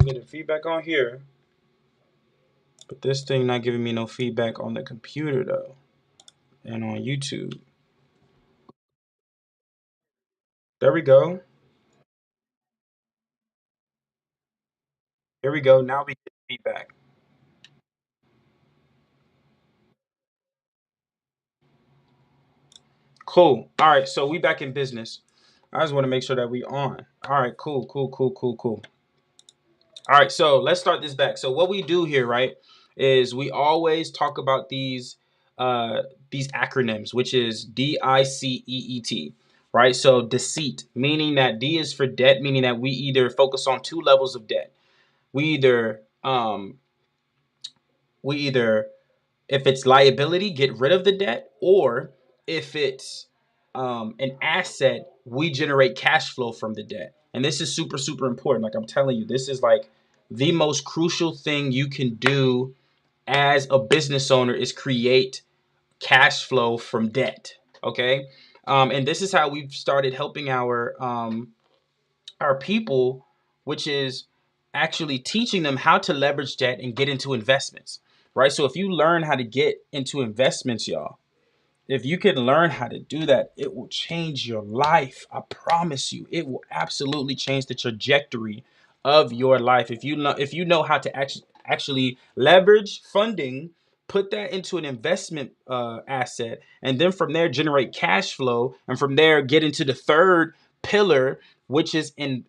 getting feedback on here, but this thing not giving me no feedback on the computer though, and on YouTube. There we go. Here we go. Now we get feedback. Cool. All right, so we back in business. I just want to make sure that we on. All right, cool, cool, cool, cool, cool. All right, so let's start this back. So what we do here, right, is we always talk about these acronyms, which is DICEET, right? So deceit, meaning that D is for debt, meaning that we either focus on two levels of debt. We either we either if it's liability, get rid of the debt, or if it's an asset, we generate cash flow from the debt. And this is super, super important. Like I'm telling you, this is like the most crucial thing you can do as a business owner is create cash flow from debt. Okay. And this is how we've started helping our people, which is actually teaching them how to leverage debt and get into investments, right? So if you learn how to get into investments, y'all, if you can learn how to do that, it will change your life. I promise you, it will absolutely change the trajectory of your life. If you know how to actually leverage funding, put that into an investment asset, and then from there generate cash flow, and from there get into the third pillar, which is an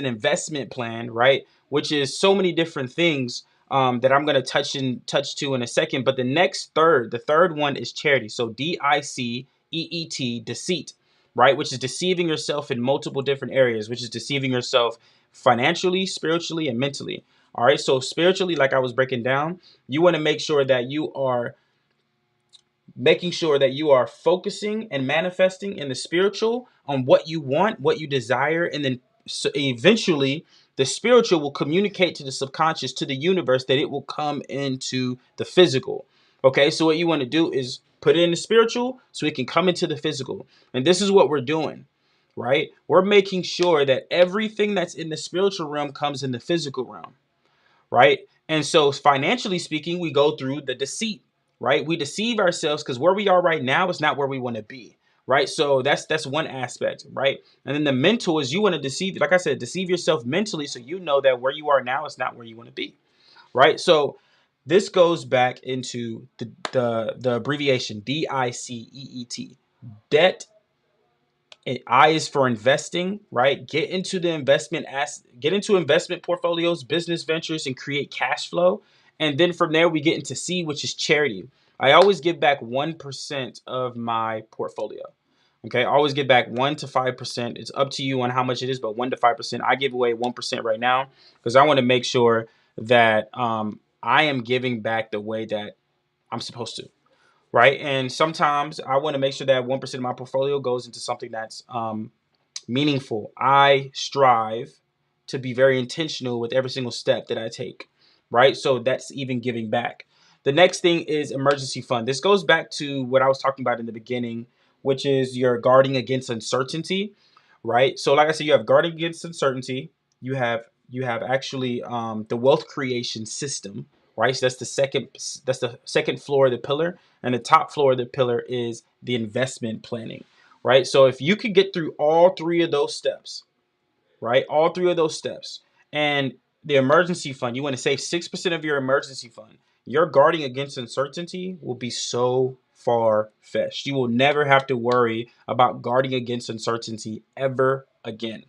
investment plan, right? Which is so many different things that I'm going to touch to in a second. But the third one is charity. So DICEET, deceit, right? Which is deceiving yourself in multiple different areas, which is deceiving yourself financially, spiritually, and mentally. All right. So spiritually, like I was breaking down, you want to make sure that you are making sure that you are focusing and manifesting in the spiritual on what you want, what you desire, and then eventually the spiritual will communicate to the subconscious, to the universe, that it will come into the physical. Okay, so what you want to do is put it in the spiritual so it can come into the physical. And this is what we're doing, right? We're making sure that everything that's in the spiritual realm comes in the physical realm, right? And so financially speaking, we go through the deceit, right? We deceive ourselves because where we are right now is not where we want to be, right? So that's one aspect, right? And then the mental is you want to deceive, like I said, deceive yourself mentally so you know that where you are now is not where you want to be, right? So this goes back into the abbreviation DICEET, debt. I is for investing, right? Get into investment portfolios, business ventures, and create cash flow. And then from there, we get into C, which is charity. I always give back 1% of my portfolio. Okay, I always give back 1 to 5%. It's up to you on how much it is, but 1 to 5%. I give away 1% right now because I want to make sure that I am giving back the way that I'm supposed to, right? And sometimes I want to make sure that 1% of my portfolio goes into something that's meaningful. I strive to be very intentional with every single step that I take, right? So that's even giving back. The next thing is emergency fund. This goes back to what I was talking about in the beginning, which is your guarding against uncertainty, right? So like I said, you have guarding against uncertainty. You have actually the wealth creation system, right? So that's the second floor of the pillar, and the top floor of the pillar is the investment planning, right? So if you could get through all three of those steps, right? All three of those steps. And the emergency fund, you want to save 6% of your emergency fund. Your guarding against uncertainty will be so far fetched. You will never have to worry about guarding against uncertainty ever again.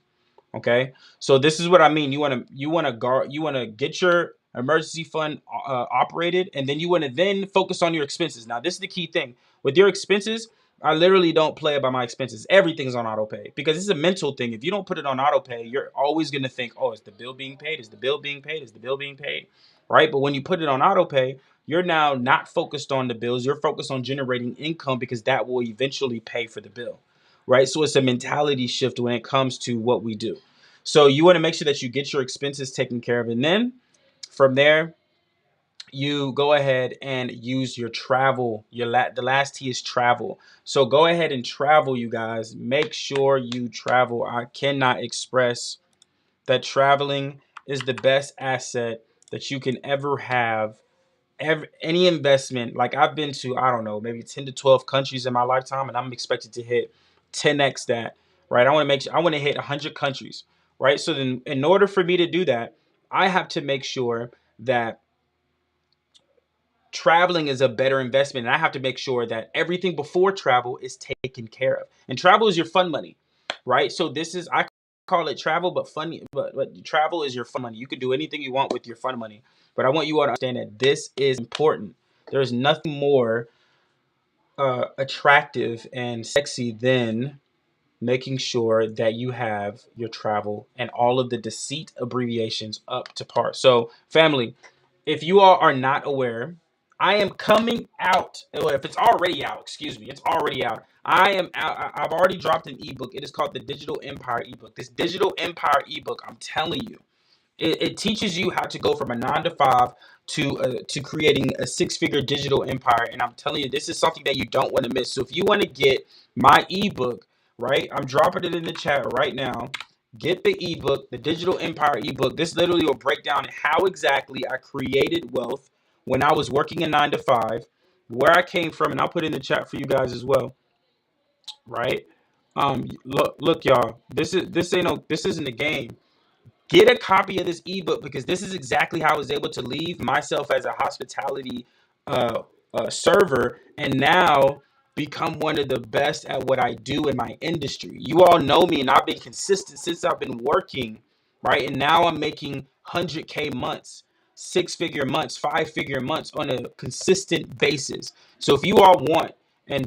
Okay, so this is what I mean. You want to get your emergency fund operated, and then you want to then focus on your expenses. Now, this is the key thing with your expenses. I literally don't play about my expenses. Everything's on auto pay because it's a mental thing. If you don't put it on auto pay, you're always going to think, oh, is the bill being paid? Is the bill being paid? Is the bill being paid? Right? But when you put it on auto pay, you're now not focused on the bills. You're focused on generating income because that will eventually pay for the bill, right? So it's a mentality shift when it comes to what we do. So you want to make sure that you get your expenses taken care of. And then from there, you go ahead and use your travel. The last T is travel. So go ahead and travel, you guys. Make sure you travel. I cannot express that traveling is the best asset that you can ever have. Any investment, like I've been to, I don't know, maybe 10 to 12 countries in my lifetime, and I'm expected to hit 10x that, right? I want to hit 100 countries, right? So then, in order for me to do that, I have to make sure that traveling is a better investment, and I have to make sure that everything before travel is taken care of. And travel is your fun money, right? So this is, I call it travel, but fun, but travel is your fun money. You can do anything you want with your fun money, but I want you all to understand that this is important. There is nothing more attractive and sexy than making sure that you have your travel and all of the deceit abbreviations up to par. So, family, if you all are not aware, I am coming out. Well, if it's already out, excuse me, it's already out. I am out. I've already dropped an ebook. It is called the Digital Empire ebook. This Digital Empire ebook, I'm telling you, it teaches you how to go from a 9 to 5 to creating a 6-figure digital empire. And I'm telling you, this is something that you don't want to miss. So if you want to get my ebook, right, I'm dropping it in the chat right now. Get the ebook, the Digital Empire ebook. This literally will break down how exactly I created wealth when I was working a 9 to 5, where I came from, and I'll put it in the chat for you guys as well, right? Look, y'all. This isn't a game. Get a copy of this ebook, because this is exactly how I was able to leave myself as a hospitality server and now become one of the best at what I do in my industry. You all know me, and I've been consistent since I've been working, right? And now I'm making 100K months, 6-figure months, 5-figure months on a consistent basis. So if you all want and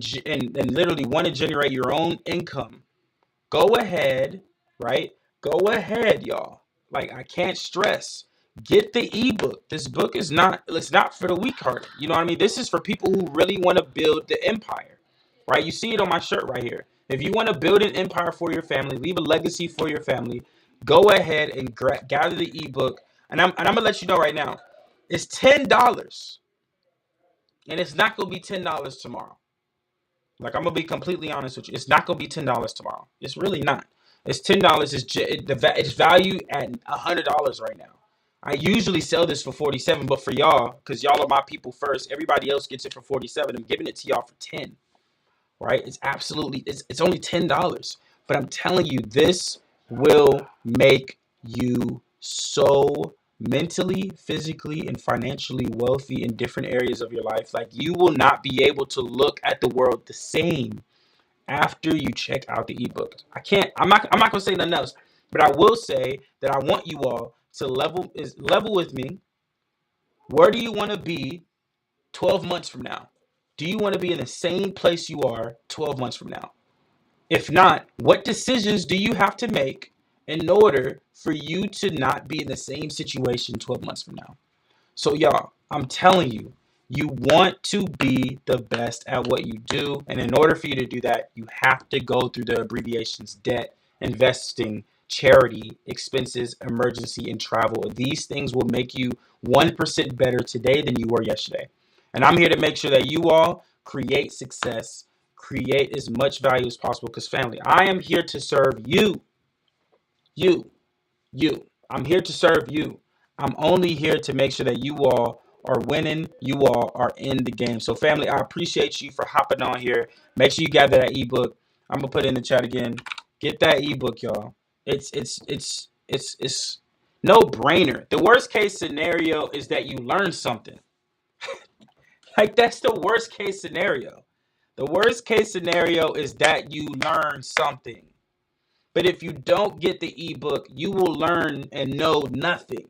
literally want to generate your own income, go ahead, right? Go ahead, y'all. Like, I can't stress. Get the ebook. This book is not, it's not for the weak hearted. You know what I mean? This is for people who really want to build the empire, right? You see it on my shirt right here. If you want to build an empire for your family, leave a legacy for your family, go ahead and gather the ebook. And I'm gonna let you know right now, it's $10, and it's not gonna be $10 tomorrow. Like, I'm gonna be completely honest with you. It's not gonna be $10 tomorrow. It's really not. It's $10. It's valued at $100 right now. I usually sell this for 47, but for y'all, because y'all are my people first, everybody else gets it for 47. I'm giving it to y'all for 10. Right? It's only $10. But I'm telling you, this will make you so mentally, physically, and financially wealthy in different areas of your life. Like, you will not be able to look at the world the same after you check out the ebook. I'm not gonna say nothing else, but I will say that I want you all to level with me. Where do you want to be 12 months from now? Do you want to be in the same place you are 12 months from now? If not, what decisions do you have to make in order for you to not be in the same situation 12 months from now? So, y'all, I'm telling you, you want to be the best at what you do. And in order for you to do that, you have to go through the abbreviations: debt, investing, charity, expenses, emergency, and travel. These things will make you 1% better today than you were yesterday. And I'm here to make sure that you all create success, create as much value as possible. Because, family, I am here to serve you. You. You. I'm here to serve you. I'm only here to make sure that you all are winning. You all are in the game. So, family, I appreciate you for hopping on here. Make sure you gather that ebook. I'm gonna put it in the chat again. Get that ebook, y'all. It's no brainer. The worst case scenario is that you learn something. Like, that's the worst case scenario. The worst case scenario is that you learn something. But if you don't get the ebook, you will learn and know nothing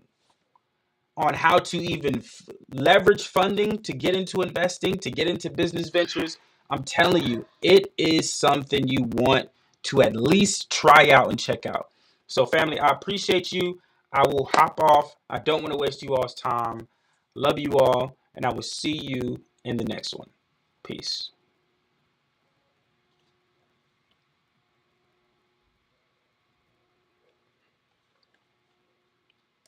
on how to even leverage funding to get into investing, to get into business ventures. I'm telling you, it is something you want to at least try out and check out. So, family, I appreciate you. I will hop off. I don't want to waste you all's time. Love you all, and I will see you in the next one. Peace.